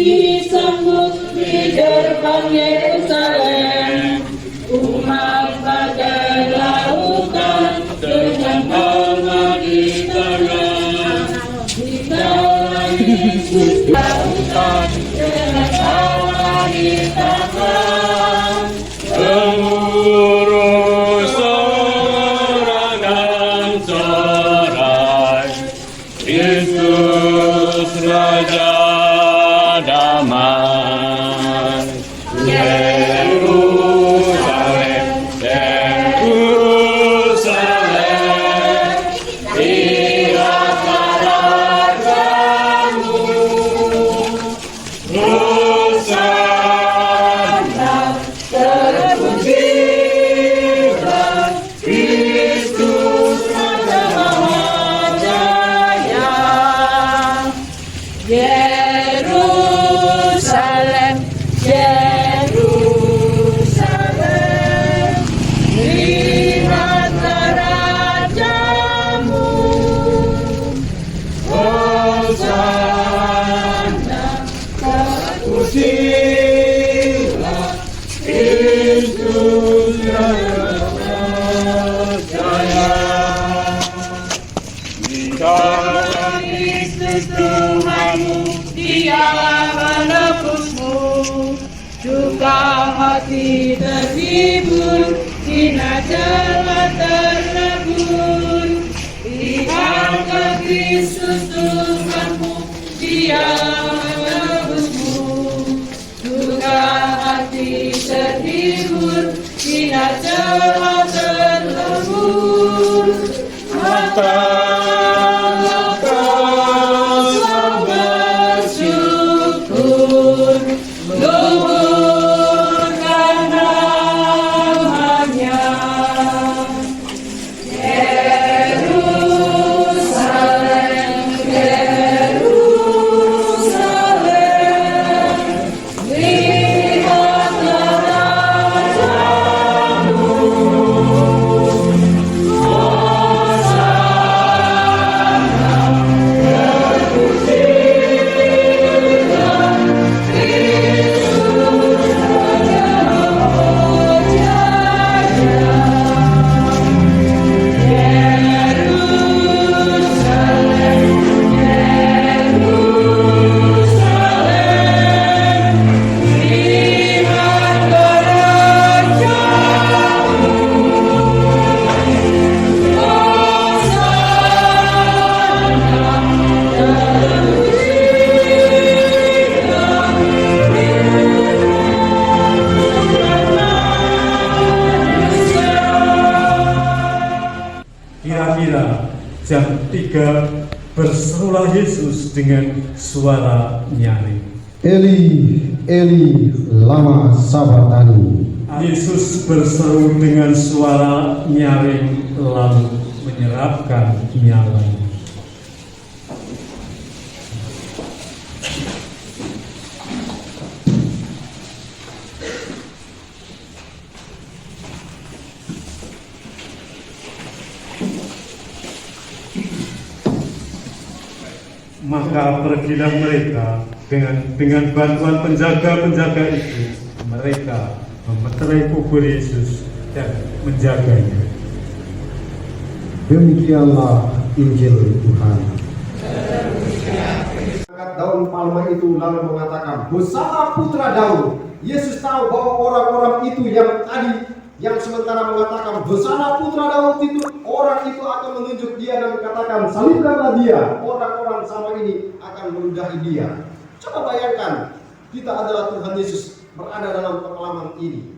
disambut di depan Yerusalem. Umat bagai lautan dengan Allah di tengah. Di dalam Yesus lautan dengan Allah di tengah. Gemuruh sorangan sorai, Kristus Raja damai. Yerusalem, Yerusalem, lihatlah rajamu. Hosana, terpujilah Kristus Raja Mahajaya. Yerusalem, Yerusalem, lihatlah rajamu. Hosana, terpujilah Kristus Raja Mahajaya. Kristus Tuhanmu, Dialah menebusmu, juga hati terhibur, hina celah terlebur. Lihatlah Kristus Tuhanmu, Dialah menebusmu, juga hati terhibur, hina celah terlebur. Mata bersyukur, luhurkan namanya. Yerusalem, Yerusalem, lihatlah rajamu. Kira-kira jam 3 berserulah Yesus dengan suara nyaring. Eli, Eli, lama sabachthani. Yesus berseru dengan suara nyaring lalu menyerapkan nyalanya. Maka pergilah mereka dengan bantuan penjaga-penjaga itu. Mereka memeterai kubur Yesus dan menjaganya. Demikianlah Injil Tuhan. Daun palma itu lalu mengatakan, Hosana putra Daud. Yesus tahu bahwa orang-orang itu yang sementara mengatakan Hosana putra Daud itu, orang itu akan menunjuk dia dan mengatakan, salibkanlah dia. Orang-orang sama ini akan meludahi dia. Coba bayangkan, kita adalah Tuhan Yesus berada dalam pengalaman ini.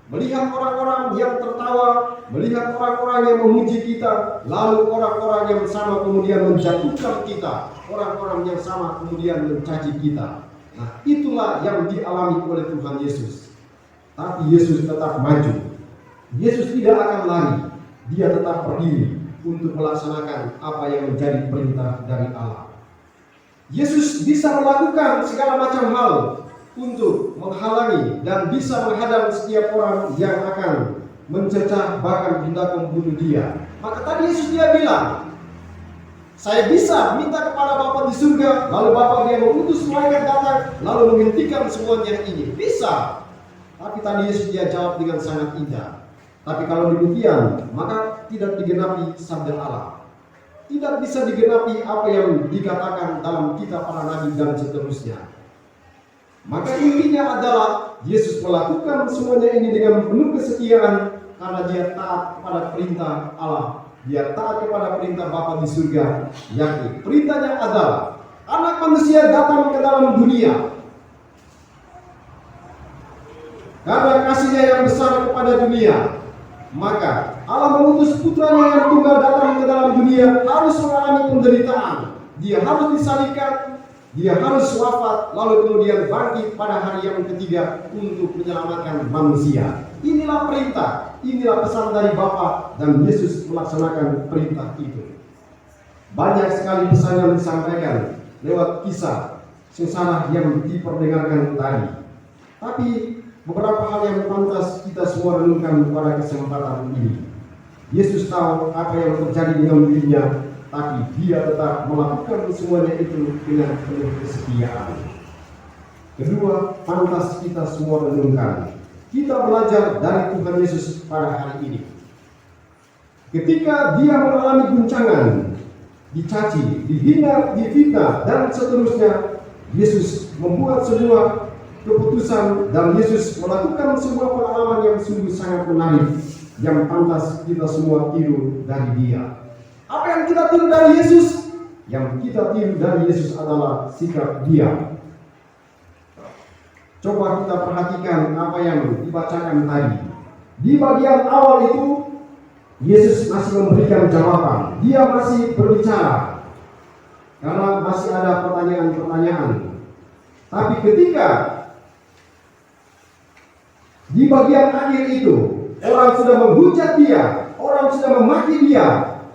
Melihat orang-orang yang tertawa, melihat orang-orang yang memuji kita, lalu orang-orang yang sama kemudian menjatuhkan kita, orang-orang yang sama kemudian mencaci kita. Nah, itulah yang dialami oleh Tuhan Yesus. Tapi Yesus tetap maju. Yesus tidak akan lari. Dia tetap berdiri untuk melaksanakan apa yang menjadi perintah dari Allah. Yesus bisa melakukan segala macam hal untuk menghalangi dan bisa menghadang setiap orang yang akan mencercah bahkan hendak membunuh dia. Maka tadi Yesus dia bilang, Saya bisa minta kepada Bapa di surga, lalu Bapa dia mengutus malaikat datang, lalu menghentikan semuanya ini. Bisa. Tapi tadi Yesus dia jawab dengan sangat indah. Tapi kalau demikian, maka tidak digenapi sabda Allah. Tidak bisa digenapi apa yang dikatakan dalam kitab para nabi dan seterusnya. Maka intinya adalah Yesus melakukan semuanya ini dengan penuh kesetiaan karena dia taat kepada perintah Allah. Dia taat kepada perintah Bapa di surga, yakni perintahnya adalah Anak Manusia datang ke dalam dunia karena kasihnya yang besar kepada dunia. Maka Allah mengutus putranya yang tunggal datang ke dalam dunia harus mengalami penderitaan. Dia harus disalibkan, dia harus wafat, lalu kemudian bangkit pada hari yang ketiga untuk menyelamatkan manusia. Inilah perintah, inilah pesan dari Bapa, dan Yesus melaksanakan perintah itu. Banyak sekali pesan yang disampaikan lewat kisah sengsara yang diperdengarkan tadi. Tapi beberapa hal yang pantas kita semua renungkan pada kesempatan ini. Yesus tahu apa yang terjadi dengan dirinya, tapi dia tetap melakukan semuanya itu dengan penuh kesetiaan. Kedua, pantas kita semua renungkan. Kita belajar dari Tuhan Yesus pada hari ini. Ketika dia mengalami guncangan, dicaci, dihina, difitnah, dan seterusnya, Yesus membuat sebuah keputusan dan Yesus melakukan sebuah pengalaman yang sungguh sangat menarik yang pantas kita semua tiru dari dia. Apa yang kita tiru dari Yesus? Yang kita tiru dari Yesus adalah sikap dia. Coba kita perhatikan apa yang dibacakan tadi. Di bagian awal itu Yesus masih memberikan jawaban. Dia masih berbicara karena masih ada pertanyaan-pertanyaan. Tapi ketika di bagian akhir itu orang sudah menghujat dia, orang sudah memaki dia,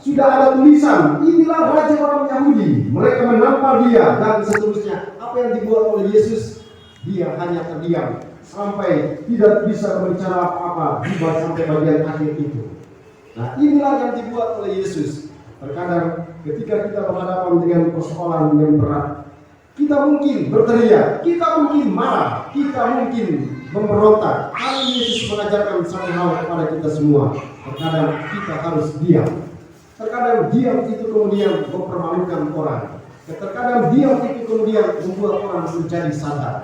sudah ada tulisan, inilah raja orang Yahudi, mereka menampar dia, dan seterusnya. Apa yang dibuat oleh Yesus? Dia hanya terdiam sampai tidak bisa berbicara apa-apa sampai bagian akhir itu. Nah, inilah yang dibuat oleh Yesus. Terkadang ketika kita berhadapan dengan persoalan yang berat, kita mungkin berteriak, kita mungkin marah, kita mungkin memberontak. Hari Yesus mengajarkan satu hal kepada kita semua. Terkadang kita harus diam. Terkadang diam itu kemudian mempermalukan orang. Terkadang diam itu kemudian membuat orang menjadi sadar.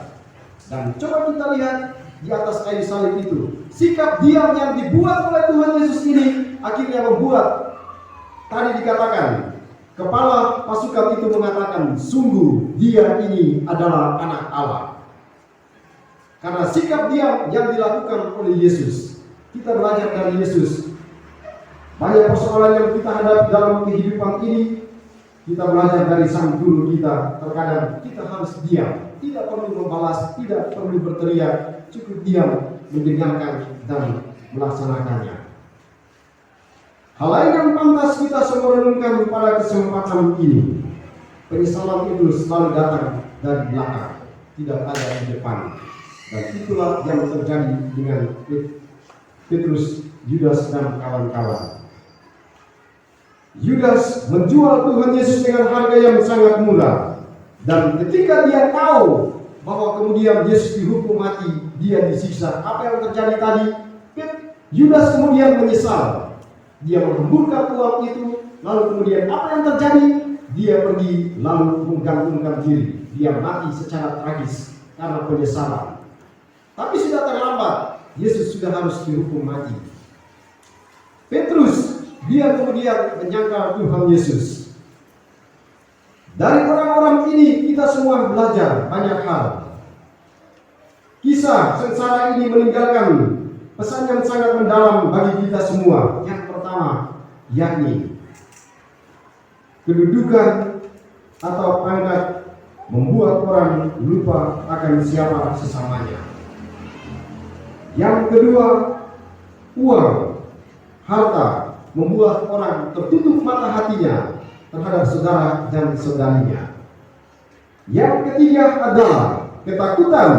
Dan coba kita lihat di atas kayu salib itu, sikap diam yang dibuat oleh Tuhan Yesus ini akhirnya membuat, tadi dikatakan, kepala pasukan itu mengatakan, sungguh dia ini adalah anak Allah. Karena sikap diam yang dilakukan oleh Yesus. Kita belajar dari Yesus. Banyak persoalan yang kita hadapi dalam kehidupan ini, kita belajar dari sang guru kita. Terkadang kita harus diam, tidak perlu membalas, tidak perlu berteriak, cukup diam, mendengarkan dan melaksanakannya. Hal lain yang pantas kita semua renungkan pada kesempatan ini, penyesalan itu selalu datang dari belakang, tidak ada di depan. Dan itulah yang terjadi dengan Petrus, Yudas, dan kawan-kawan. Yudas menjual Tuhan Yesus dengan harga yang sangat murah. Dan ketika dia tahu bahwa kemudian Yesus dihukum mati, dia disiksa. Apa yang terjadi tadi? Yudas kemudian menyesal. Dia menghemburkan uang itu, lalu kemudian apa yang terjadi? Dia pergi lalu menggantungkan diri. Dia mati secara tragis karena penyesalan. Tapi sudah terlambat. Yesus sudah harus dihukum mati. Petrus, dia kemudian menyangkal Tuhan Yesus. Dari orang-orang ini kita semua belajar banyak hal. Kisah sengsara ini meninggalkan pesan yang sangat mendalam bagi kita semua. Yang pertama, yakni kedudukan atau pangkat membuat orang lupa akan siapa sesamanya. Yang kedua, uang, harta membuat orang tertutup mata hatinya terhadap saudara dan saudarinya. Yang ketiga adalah ketakutan,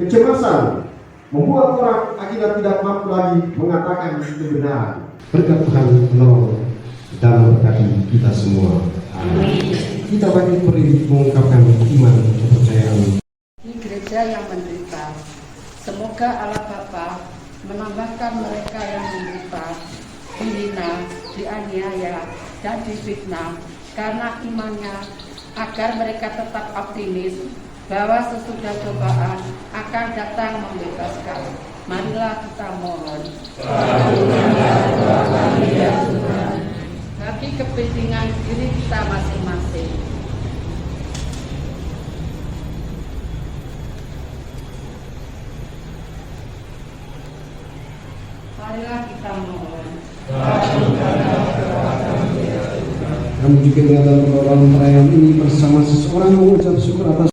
kecemasan membuat orang akhirnya tidak mampu lagi mengatakan kebenaran. Berkat Tuhan menolong dan memberkati kita semua. Kita bagi beri mengungkapkan iman kepercayaan. Di gereja yang menderita, semoga Allah Bapa menambahkan mereka yang menderita, dihina, dianiaya, dan difitnah karena imannya, agar mereka tetap optimis bahwa sesudah cobaan akan datang membebaskan. Marilah kita mohon. Bagi kepentingan diri kita masing-masing. Marilah kita mohon. Kami juga dalam dalam perayaan ini bersama seseorang mengucap syukur atas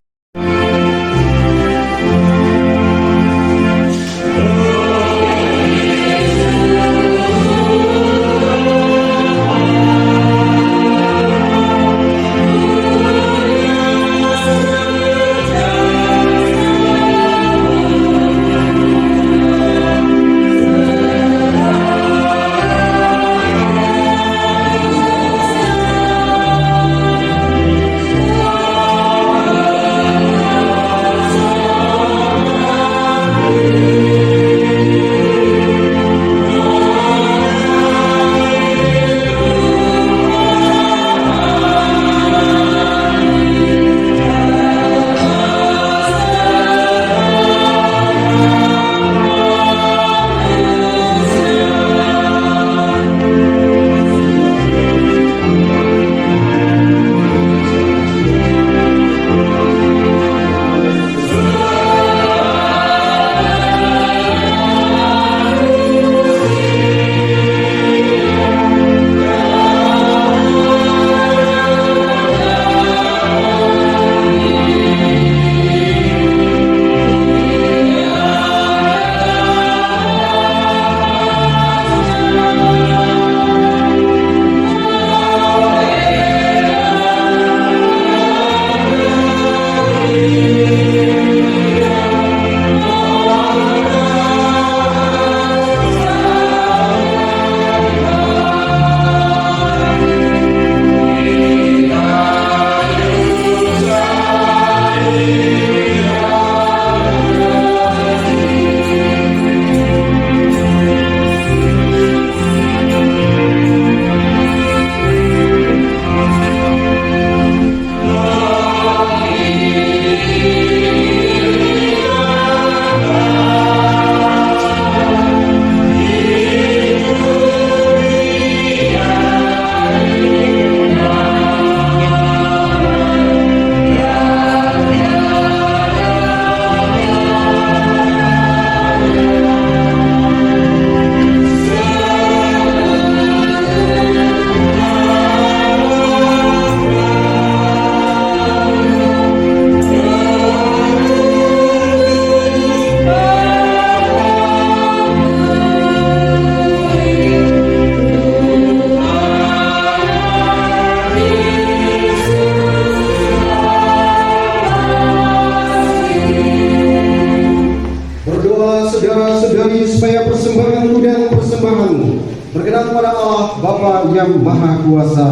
saudara-saudari supaya persembahanku dan persembahanmu berkenan pada Allah Bapa yang Maha Kuasa.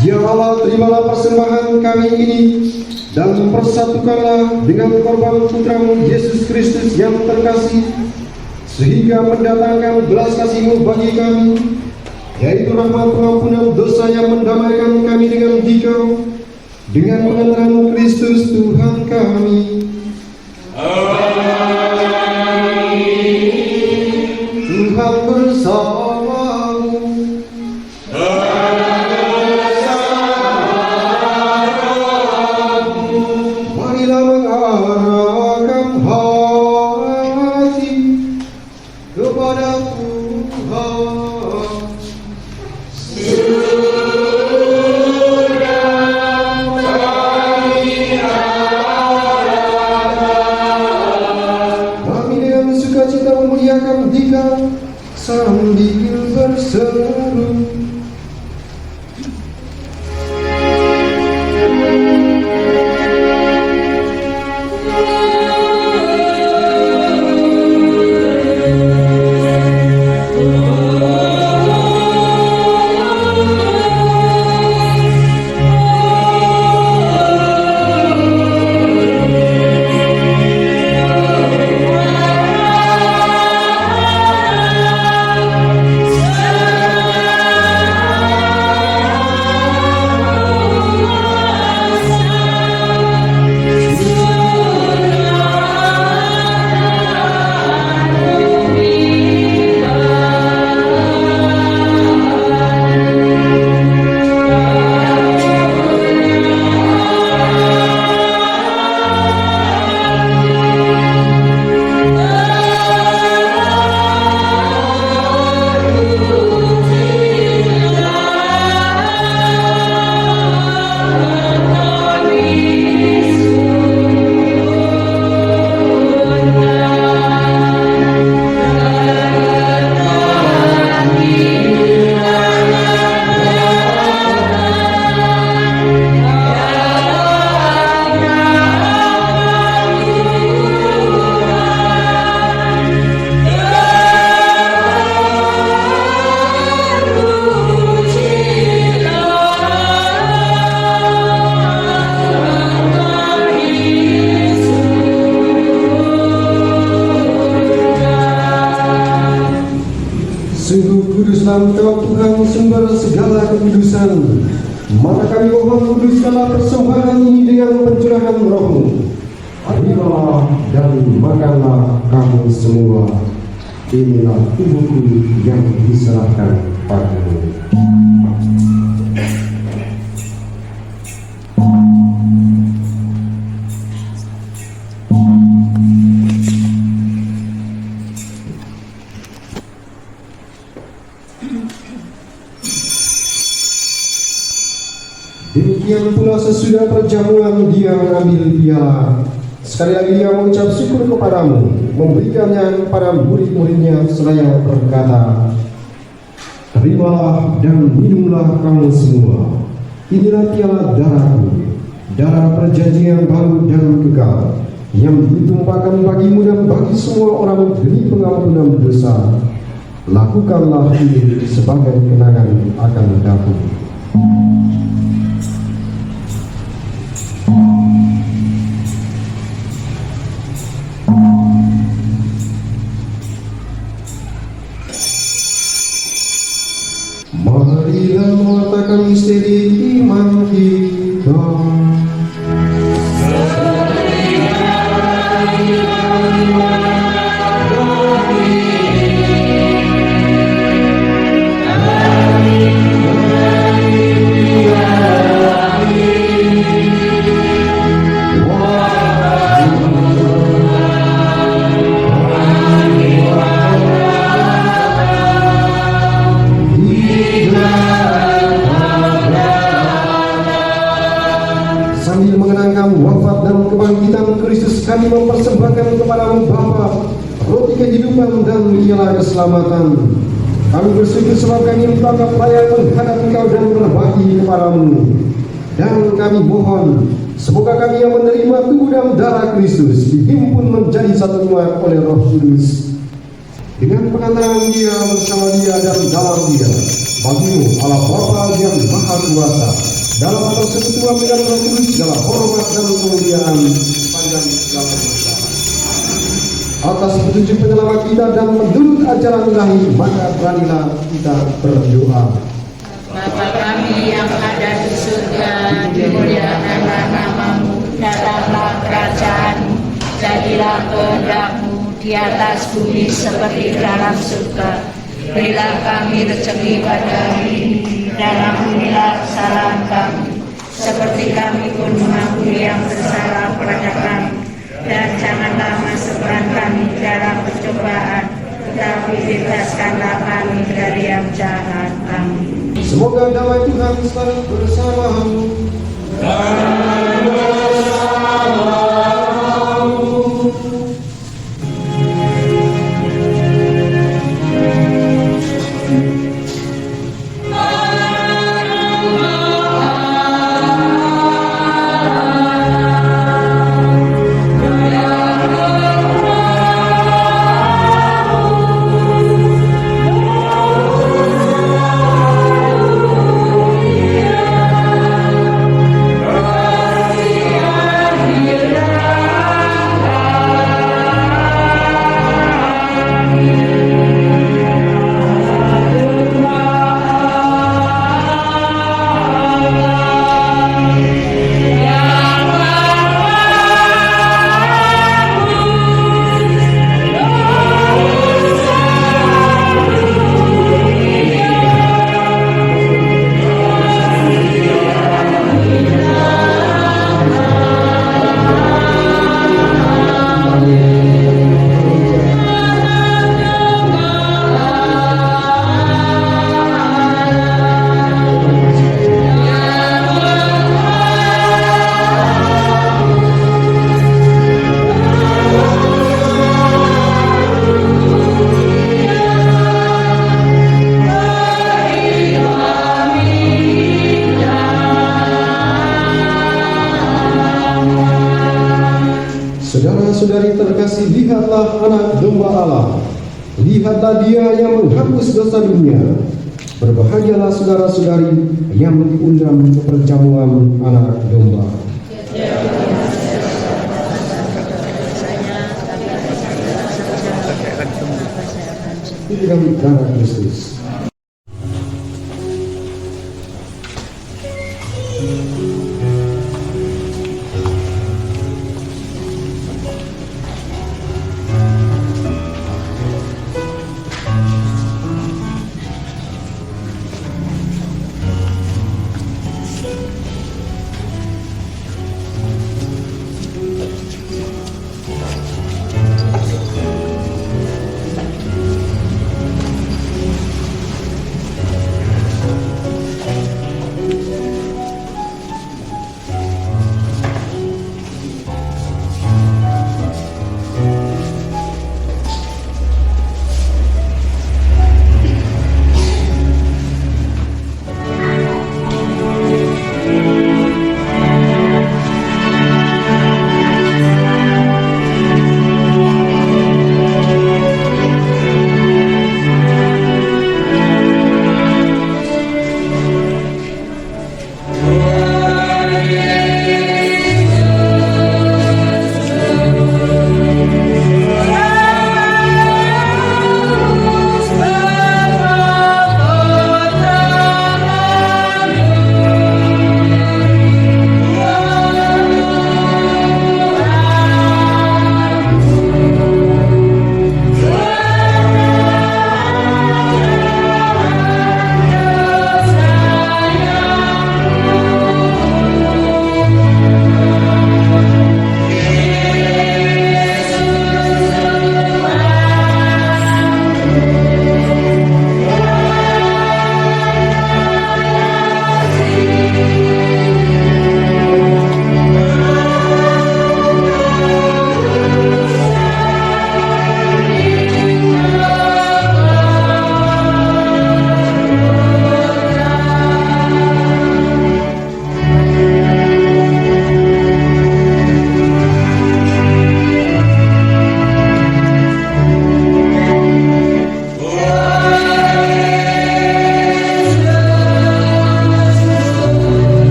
Ya Allah, terimalah persembahan kami ini dan persatukanlah dengan korban putramu Yesus Kristus yang terkasih, sehingga mendatangkan belas kasih-Mu bagi kami, yaitu rahmat pengampunan dosa yang mendamaikan kami dengan Dikau, dengan pengenalan Kristus Tuhan kami. Tuhan bersamamu. Marilah mengarahkan hati kepada Tuhan. Sukacita memuliakan Dikau sambil berseru. Sungguh kuduslah Engkau Tuhan sumber segala kekudusan. Maka kami mohon kuduskanlah persembahan ini dengan pencurahan Roh-Mu. Terimalah dan makanlah kamu semua. Inilah tubuhku yang diserahkan padamu. Demikian pula sesudah perjamuan dia mengambil piala. Sekali lagi dia mengucap syukur kepadamu, memberikannya kepada murid-muridnya seraya berkata, terimalah dan minumlah kamu semua. Inilah piala darahku, darah perjanjian baru dan kekal, yang ditumpahkan bagimu dan bagi semua orang demi pengampunan dosa. Lakukanlah ini sebagai kenangan akan aku. Marilah menyatakan misteri iman kita. Sambil mengenangkan wafat dan kebangkitan Kristus, kami mempersembahkan kepadamu Bapa roti kehidupan dan ialah keselamatan. Kami bersyukur sebab kami mendapat layak menghadap Engkau dan berbakti kepadamu. Dan kami mohon semoga kami yang menerima tubuh dan darah Kristus dihimpun menjadi satu umat oleh Roh Kudus. Dengan pengantaran dia bersama dia dan dalam dia, bagimu Allah Bapa yang Maha Kuasa, dalam persekutuan dengan Roh Kudus segala hormat dan kemuliaan sepanjang segala masa. Atas petunjuk penyelamat kita dan menurut ajaran ilahi, maka beranilah kita berdoa. Bapa kami yang ada di surga, dimuliakanlah namamu, datanglah kerajaanmu, jadilah kehendak-Mu di atas bumi seperti dalam surga. Berilah kami rezeki pada hari ini, dan ampunilah kesalahan kami, seperti kami pun mengampuni yang bersalah kepada kami. Dan janganlah masukkan kami dalam pencobaan, tetapi bebaskanlah kami dari yang jahat. Amin. Semoga damai Tuhan selalu bersamamu. Saudara-saudari terkasih, lihatlah anak domba Allah. Lihatlah dia yang menghapus dosa dunia. Berbahagialah saudara-saudari yang diundang ke perjamuan anak domba. dengan darah Kristus.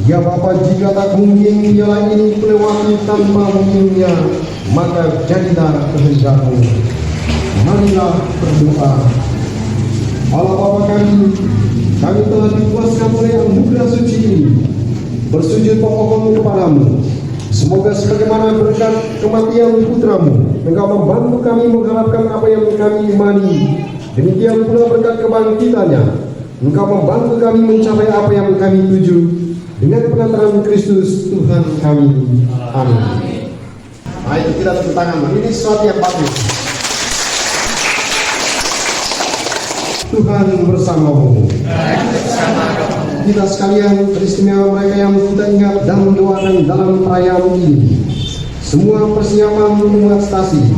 Ya Bapa, jika tak mungkin piala ini kelewati tanpa mungkinnya, maka jadilah kehendak-Mu. Marilah berdoa. Allah Bapa kami telah dikuaskan oleh anugerah suci ini, bersujud memohon kepadamu. Semoga sebagaimana berkat kematian putra-Mu, Engkau membantu kami mengharapkan apa yang kami imani. Demikian pula berkat kebangkitannya, Engkau membantu kami mencapai apa yang kami tuju. Dengan penantaran Kristus Tuhan kami. Amin. Ayo kita tepuk tangan. Ini sesuatu yang bagus. Tuhan bersama-Mu. Kita sekalian, teristimewa mereka yang kita ingat dan mendoakan dalam perayaan ini. Semua persiapan umat stasi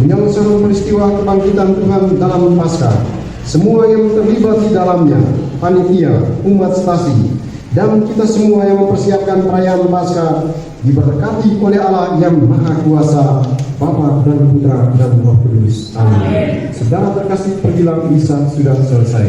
menyongsong peristiwa kebangkitan Tuhan dalam Paskah. Semua yang terlibat di dalamnya, panitia, umat stasi, dan kita semua yang mempersiapkan perayaan Paskah diberkati oleh Allah yang Maha Kuasa, Bapa dan Putra dan Roh Kudus. Amin. Saudara terkasih, pergilah, misa sudah selesai.